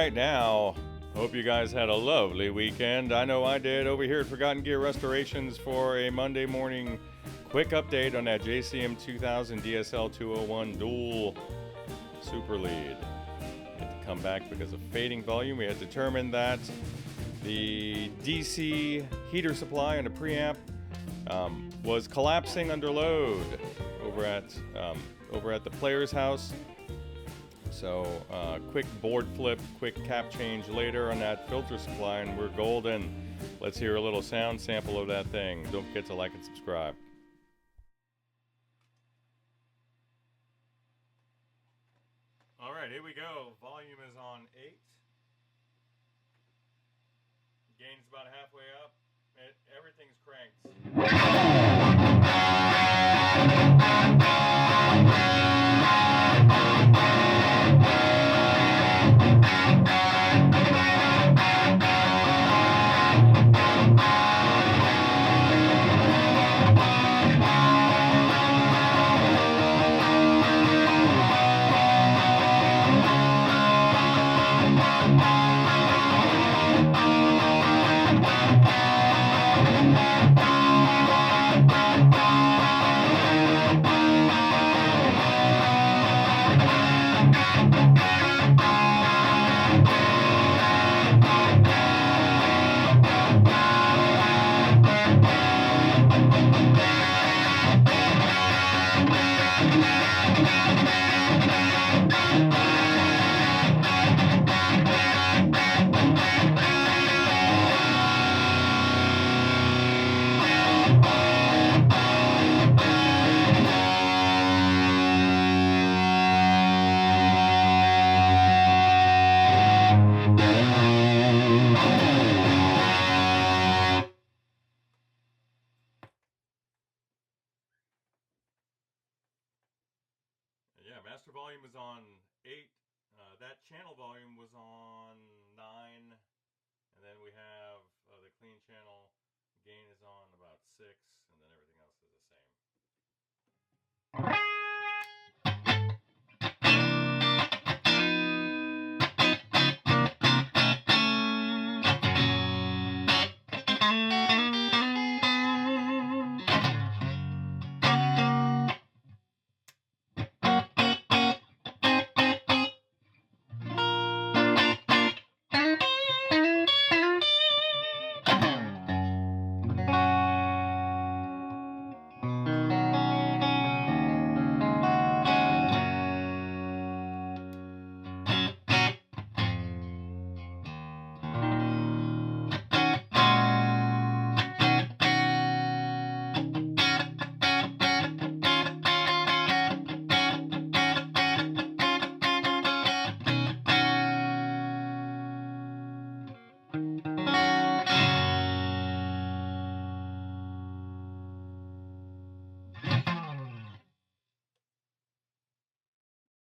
right, now, hope you guys had a lovely weekend. I know I did over here at Forgotten Gear Restorations for a Monday morning quick update on that JCM 2000 DSL201 dual super lead. Had to come back because of fading volume. We had determined that the DC heater supply on the preamp was collapsing under load over at the player's house. So quick board flip, quick cap change later on that filter supply, and we're golden. Let's hear a little sound sample of that thing. Don't forget to like and subscribe. All right, here we go. Volume is on 8. Gain's about halfway up. Everything's cranked. Yeah, master volume is on 8. That channel volume was on 9. And then we have the clean channel gain is on about 6.